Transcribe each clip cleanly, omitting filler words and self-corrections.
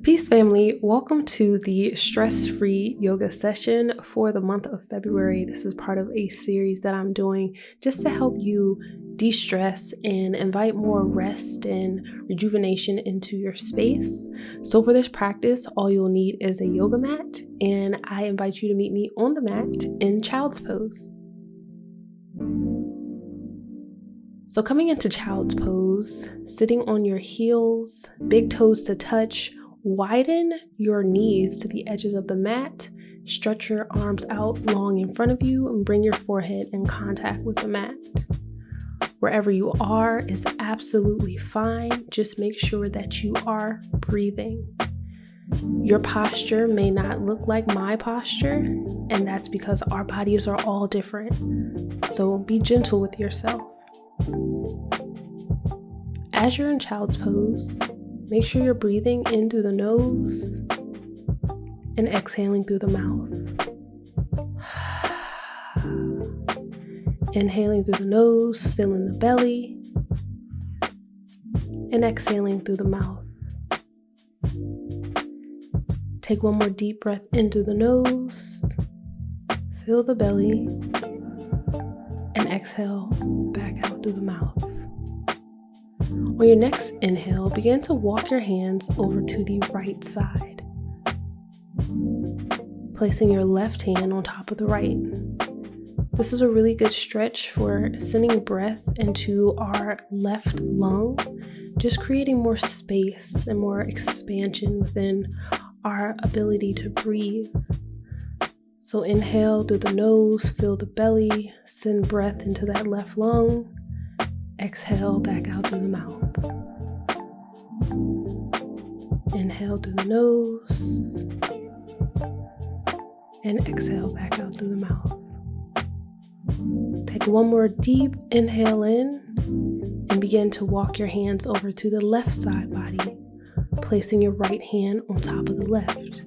Peace family, welcome to the stress-free yoga session for the month of February. This is part of a series that I'm doing just to help you de-stress and invite more rest and rejuvenation into your space. So for this practice, all you'll need is a yoga mat, and I invite you to meet me on the mat in child's pose. So coming into child's pose, sitting on your heels, big toes to touch, widen your knees to the edges of the mat, stretch your arms out long in front of you, and bring your forehead in contact with the mat. Wherever you are is absolutely fine. Just make sure that you are breathing. Your posture may not look like my posture, and that's because our bodies are all different. So be gentle with yourself. As you're in child's pose, make sure you're breathing in through the nose and exhaling through the mouth. Inhaling through the nose, filling the belly, and exhaling through the mouth. Take one more deep breath in through the nose, fill the belly, and exhale back out through the mouth. On your next inhale, begin to walk your hands over to the right side, placing your left hand on top of the right. This is a really good stretch for sending breath into our left lung, just creating more space and more expansion within our ability to breathe. So inhale through the nose, fill the belly, send breath into that left lung. Exhale back out through the mouth. Inhale through the nose and exhale back out through the mouth. Take one more deep inhale in and begin to walk your hands over to the left side body, placing your right hand on top of the left.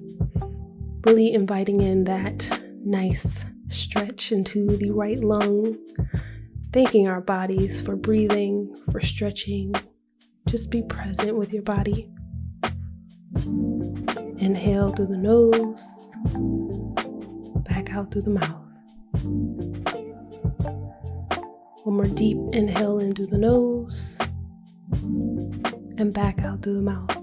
Really inviting in that nice stretch into the right lung. Thanking our bodies for breathing, for stretching. Just be present with your body. Inhale through the nose, back out through the mouth. One more deep inhale in through the nose, and back out through the mouth.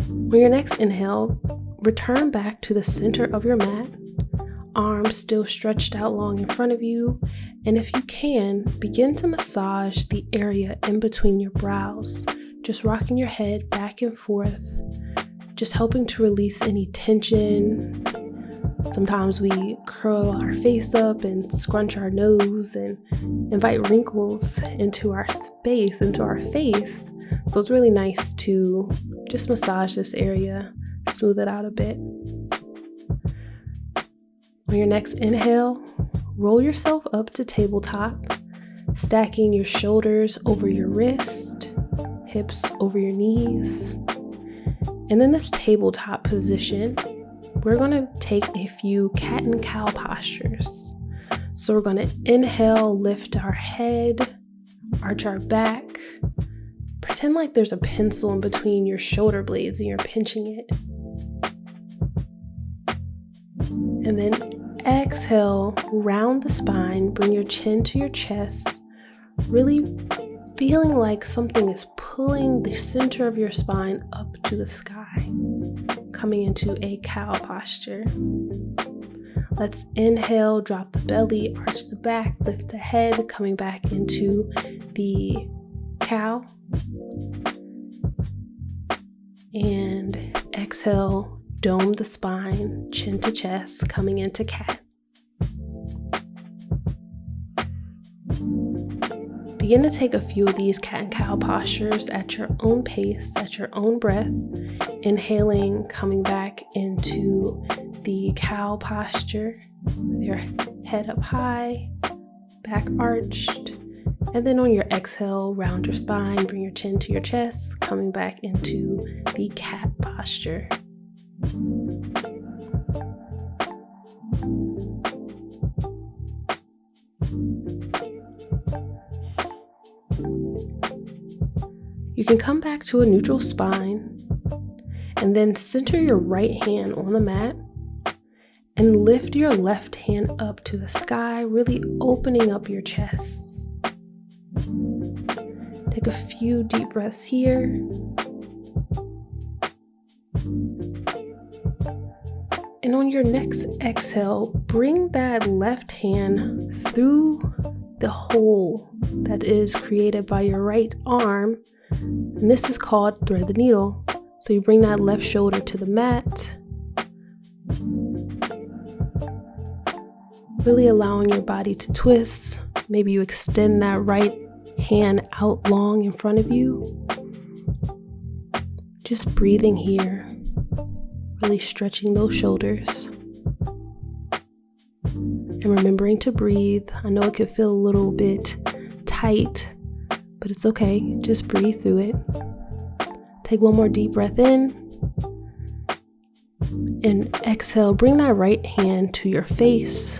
On your next inhale, return back to the center of your mat. Arms still stretched out long in front of you, and if you can, begin to massage the area in between your brows, just rocking your head back and forth, just helping to release any tension. Sometimes we curl our face up and scrunch our nose and invite wrinkles into our space, into our face. So it's really nice to just massage this area, smooth it out a bit. On your next inhale, roll yourself up to tabletop, stacking your shoulders over your wrist, hips over your knees. And in this tabletop position, we're going to take a few cat and cow postures. So we're going to inhale, lift our head, arch our back, pretend like there's a pencil in between your shoulder blades and you're pinching it. And then exhale, round the spine, bring your chin to your chest, really feeling like something is pulling the center of your spine up to the sky, coming into a cow posture. Let's inhale, drop the belly, arch the back, lift the head, coming back into the cow. And exhale, dome the spine, chin to chest, coming into cat. Begin to take a few of these cat and cow postures at your own pace, at your own breath. Inhaling, coming back into the cow posture with your head up high, back arched. And then on your exhale, round your spine, bring your chin to your chest, coming back into the cat posture. You can come back to a neutral spine and then center your right hand on the mat and lift your left hand up to the sky, really opening up your chest. Take a few deep breaths here. And on your next exhale, bring that left hand through the hole that is created by your right arm. And this is called thread the needle. So you bring that left shoulder to the mat, really allowing your body to twist. Maybe you extend that right hand out long in front of you. Just breathing here, really stretching those shoulders. And remembering to breathe. I know it could feel a little bit tight, but it's okay. Just breathe through it. Take one more deep breath in. And exhale, bring that right hand to your face.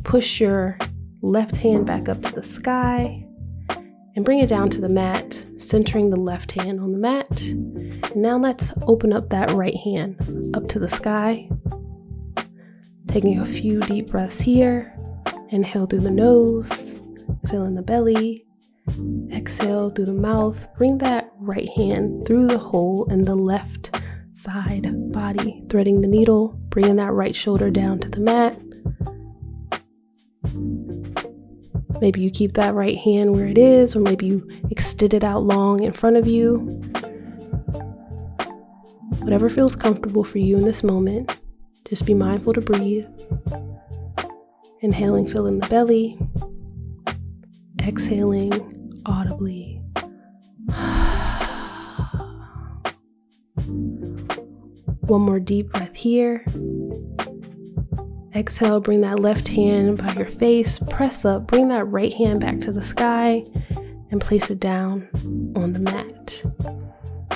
Push your left hand back up to the sky. And bring it down to the mat, centering the left hand on the mat. And now let's open up that right hand up to the sky. Taking a few deep breaths here. Inhale through the nose, fill in the belly. Exhale through the mouth. Bring that right hand through the hole in the left side body. Threading the needle, bringing that right shoulder down to the mat. Maybe you keep that right hand where it is, or maybe you extend it out long in front of you. Whatever feels comfortable for you in this moment, just be mindful to breathe. Inhaling, fill in the belly. Exhaling audibly. One more deep breath here. Exhale, bring that left hand by your face, press up, bring that right hand back to the sky, and place it down on the mat.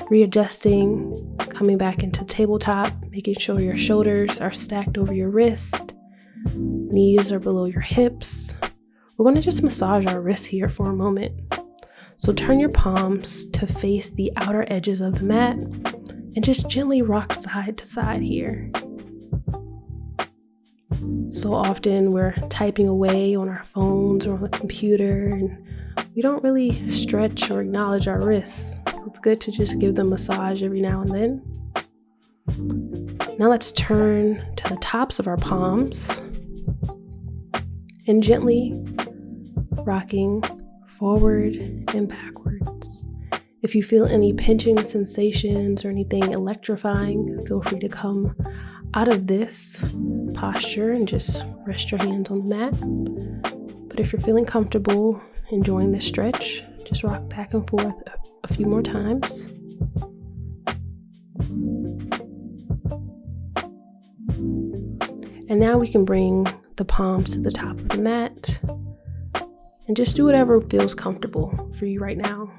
Readjusting, coming back into tabletop, making sure your shoulders are stacked over your wrist, knees are below your hips. We're going to just massage our wrists here for a moment. So turn your palms to face the outer edges of the mat, and just gently rock side to side here. So often we're typing away on our phones or on the computer and we don't really stretch or acknowledge our wrists. So it's good to just give them a massage every now and then. Now let's turn to the tops of our palms and gently rocking forward and backwards. If you feel any pinching sensations or anything electrifying, feel free to come out of this posture and just rest your hands on the mat. But if you're feeling comfortable enjoying this stretch, just rock back and forth a few more times. And now we can bring the palms to the top of the mat and just do whatever feels comfortable for you right now.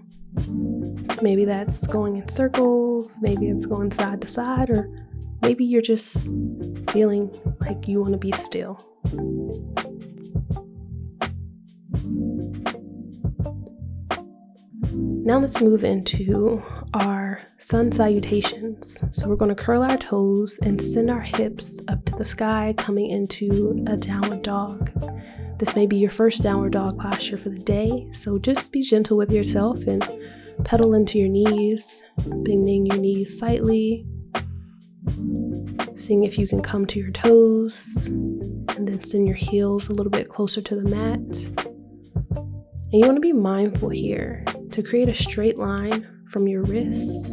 Maybe that's going in circles, maybe it's going side to side, or maybe you're just feeling like you want to be still. Now let's move into our sun salutations. So we're going to curl our toes and send our hips up to the sky, coming into a downward dog. This may be your first downward dog posture for the day, so just be gentle with yourself and pedal into your knees, bending your knees slightly, seeing if you can come to your toes, and then send your heels a little bit closer to the mat. And you want to be mindful here to create a straight line from your wrists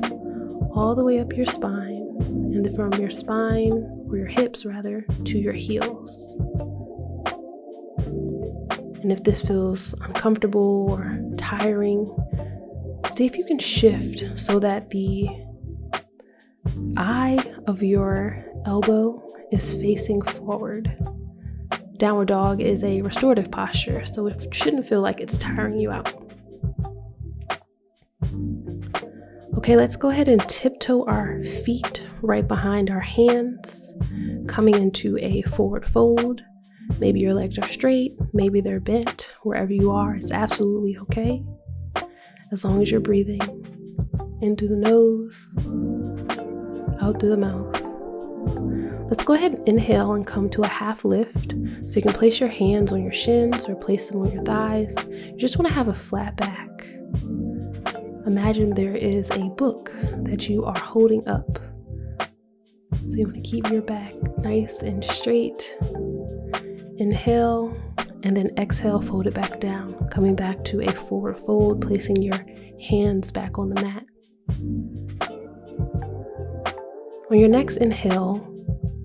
all the way up your spine, and then from your spine, or your hips rather, to your heels. And if this feels uncomfortable or tiring, see if you can shift so that the eye of your elbow is facing forward. Downward dog is a restorative posture, so it shouldn't feel like it's tiring you out. Okay, let's go ahead and tiptoe our feet right behind our hands, coming into a forward fold. Maybe your legs are straight, maybe they're bent. Wherever you are, it's absolutely okay, as long as you're breathing. In through the nose, out through the mouth. Let's go ahead and inhale and come to a half lift. So you can place your hands on your shins or place them on your thighs. You just want to have a flat back. Imagine there is a book that you are holding up. So you want to keep your back nice and straight. Inhale, and then exhale, fold it back down, coming back to a forward fold, placing your hands back on the mat. On your next inhale,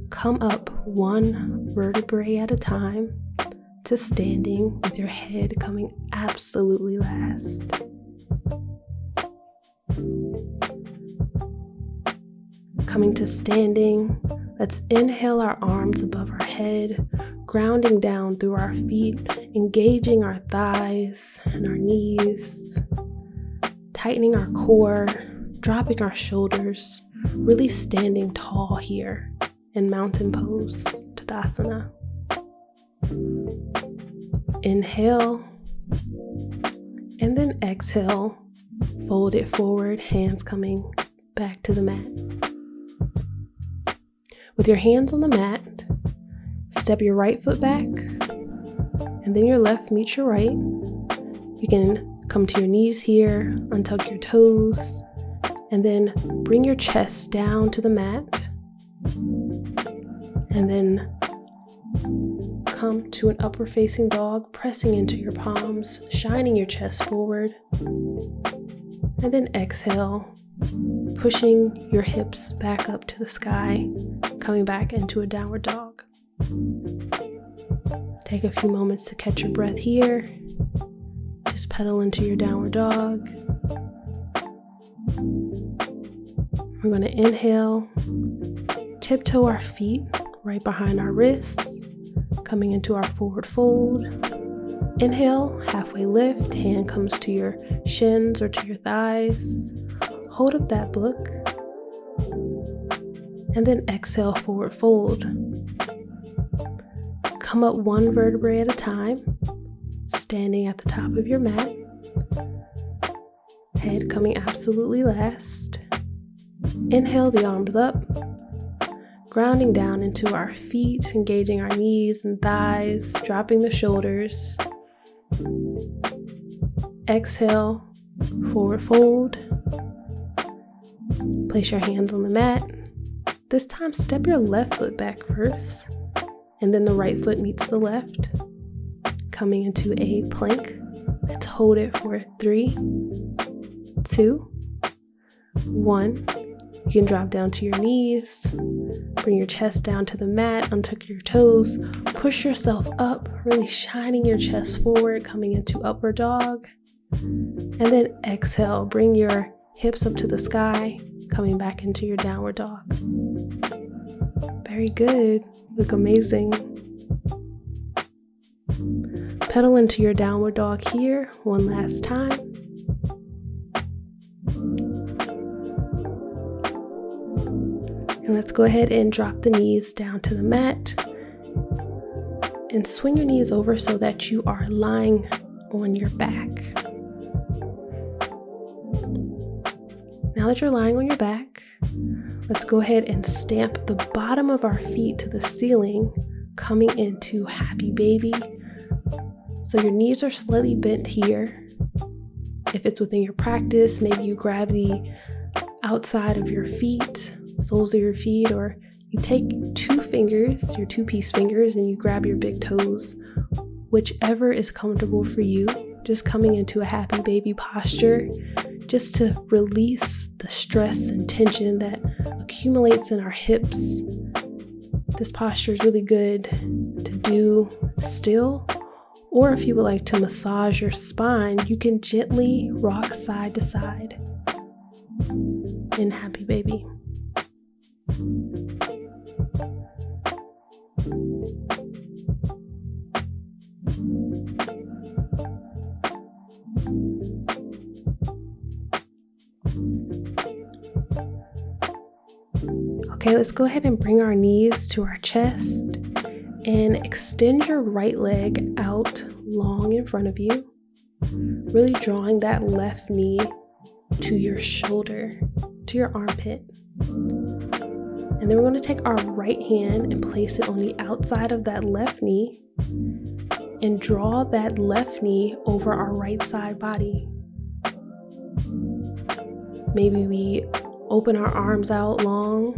come up one vertebrae at a time to standing with your head coming absolutely last. Coming to standing, let's inhale our arms above our head, grounding down through our feet, engaging our thighs and our knees, tightening our core, dropping our shoulders, really standing tall here in mountain pose, Tadasana. Inhale, and then exhale, fold it forward, hands coming back to the mat. With your hands on the mat, step your right foot back, and then your left meets your right. You can come to your knees here, untuck your toes, and then bring your chest down to the mat. And then come to an upward facing dog, pressing into your palms, shining your chest forward. And then exhale, pushing your hips back up to the sky, coming back into a downward dog. Take a few moments to catch your breath here. Just pedal into your downward dog. We're going to inhale, tiptoe our feet right behind our wrists, coming into our forward fold. Inhale, halfway lift, hand comes to your shins or to your thighs. Hold up that book. And then exhale, forward fold. Come up one vertebrae at a time, standing at the top of your mat. Head coming absolutely last. Inhale the arms up, grounding down into our feet, engaging our knees and thighs, dropping the shoulders. Exhale, forward fold. Place your hands on the mat. This time, step your left foot back first, and then the right foot meets the left, coming into a plank. Let's hold it for 3, 2, 1. You can drop down to your knees, bring your chest down to the mat, untuck your toes, push yourself up, really shining your chest forward, coming into upward dog. And then exhale, bring your hips up to the sky, coming back into your downward dog. Very good. Look amazing. Pedal into your downward dog here one last time. And let's go ahead and drop the knees down to the mat and swing your knees over so that you are lying on your back. Now that you're lying on your back, let's go ahead and stamp the bottom of our feet to the ceiling, coming into happy baby. So your knees are slightly bent here. If it's within your practice, maybe you grab the outside of your feet, soles of your feet, or you take 2 fingers, your 2-piece fingers, and you grab your big toes, whichever is comfortable for you. Just coming into a happy baby posture, just to release the stress and tension that accumulates in our hips. This posture is really good to do still, or if you would like to massage your spine, you can gently rock side to side in happy baby. Okay, let's go ahead and bring our knees to our chest and extend your right leg out long in front of you, really drawing that left knee to your shoulder, to your armpit. And then we're going to take our right hand and place it on the outside of that left knee and draw that left knee over our right side body. Maybe we open our arms out long,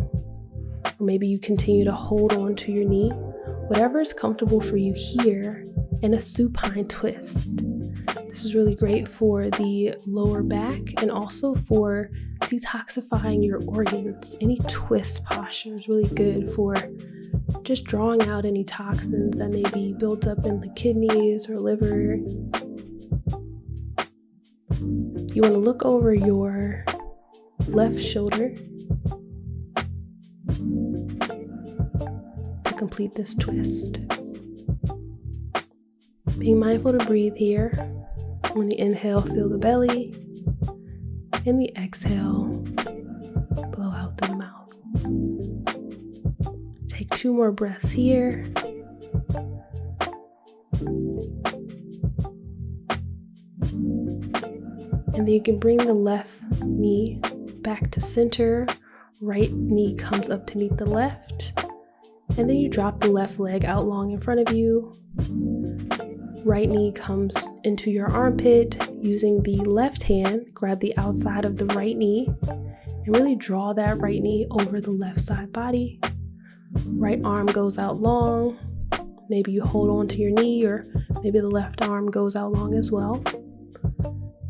or maybe you continue to hold on to your knee. Whatever is comfortable for you here in a supine twist. This is really great for the lower back and also for detoxifying your organs. Any twist posture is really good for just drawing out any toxins that may be built up in the kidneys or liver. You want to look over your left shoulder to complete this twist. Being mindful to breathe here. On the inhale, fill the belly. And the exhale, blow out through the mouth. Take 2 more breaths here. And then you can bring the left knee back to center. Right knee comes up to meet the left. And then you drop the left leg out long in front of you. Right knee comes into your armpit. Using the left hand, grab the outside of the right knee and really draw that right knee over the left side body. Right arm goes out long. Maybe you hold on to your knee, or maybe the left arm goes out long as well.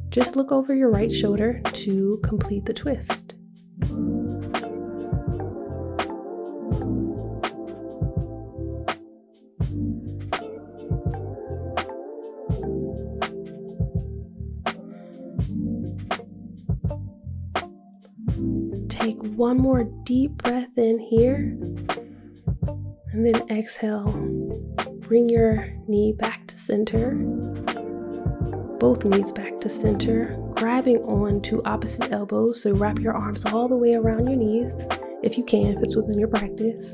Just look over your right shoulder to complete the twist. Take 1 more deep breath in here, and then exhale. Bring your knee back to center, both knees back to center, grabbing on to opposite elbows. So wrap your arms all the way around your knees, if you can, if it's within your practice.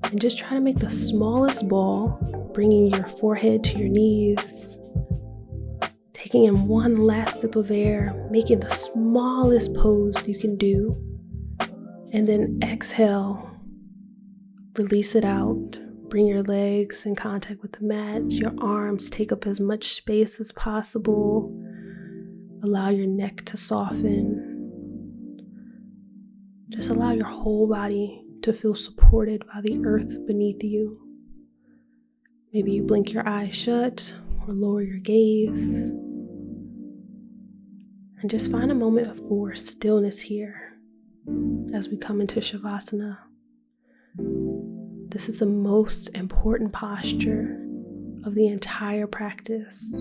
And just try to make the smallest ball, bringing your forehead to your knees. Taking in 1 last sip of air, making the smallest pose you can do. And then exhale, release it out. Bring your legs in contact with the mat. Your arms take up as much space as possible. Allow your neck to soften. Just allow your whole body to feel supported by the earth beneath you. Maybe you blink your eyes shut or lower your gaze. And just find a moment for stillness here as we come into Shavasana. This is the most important posture of the entire practice.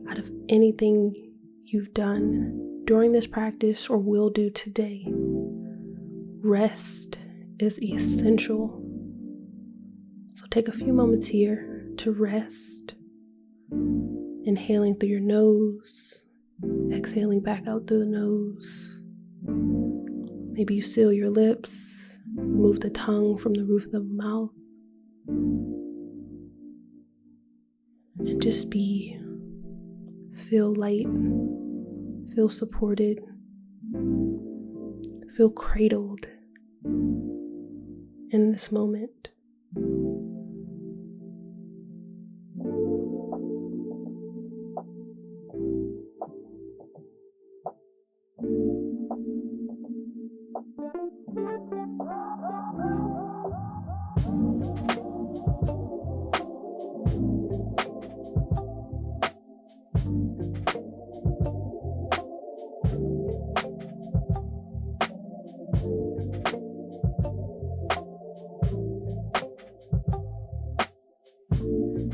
Out of anything you've done during this practice or will do today, rest is essential. So take a few moments here to rest, inhaling through your nose, exhaling back out through the nose. Maybe you seal your lips, remove the tongue from the roof of the mouth, and just feel light, feel supported, feel cradled in this moment.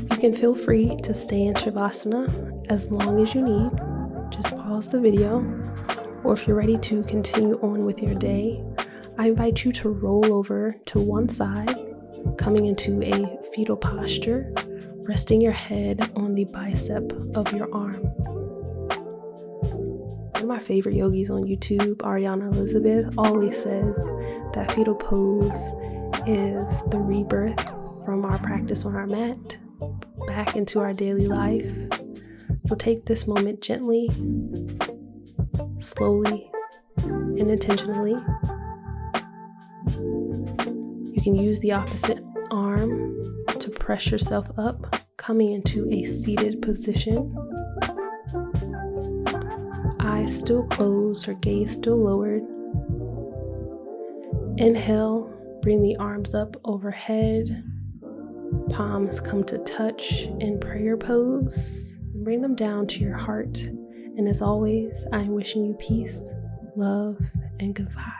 You can feel free to stay in Shavasana as long as you need. Just pause the video, or if you're ready to continue on with your day, I invite you to roll over to one side, coming into a fetal posture, resting your head on the bicep of your arm. One of my favorite yogis on YouTube, Ariana Elizabeth, always says that fetal pose is the rebirth from our practice on our mat back into our daily life. So take this moment gently, slowly and intentionally. You can use the opposite arm to press yourself up, coming into a seated position. Eyes still closed or gaze still lowered. Inhale, bring the arms up overhead. Palms come to touch in prayer pose. Bring them down to your heart. And as always, I am wishing you peace, love, and good vibes.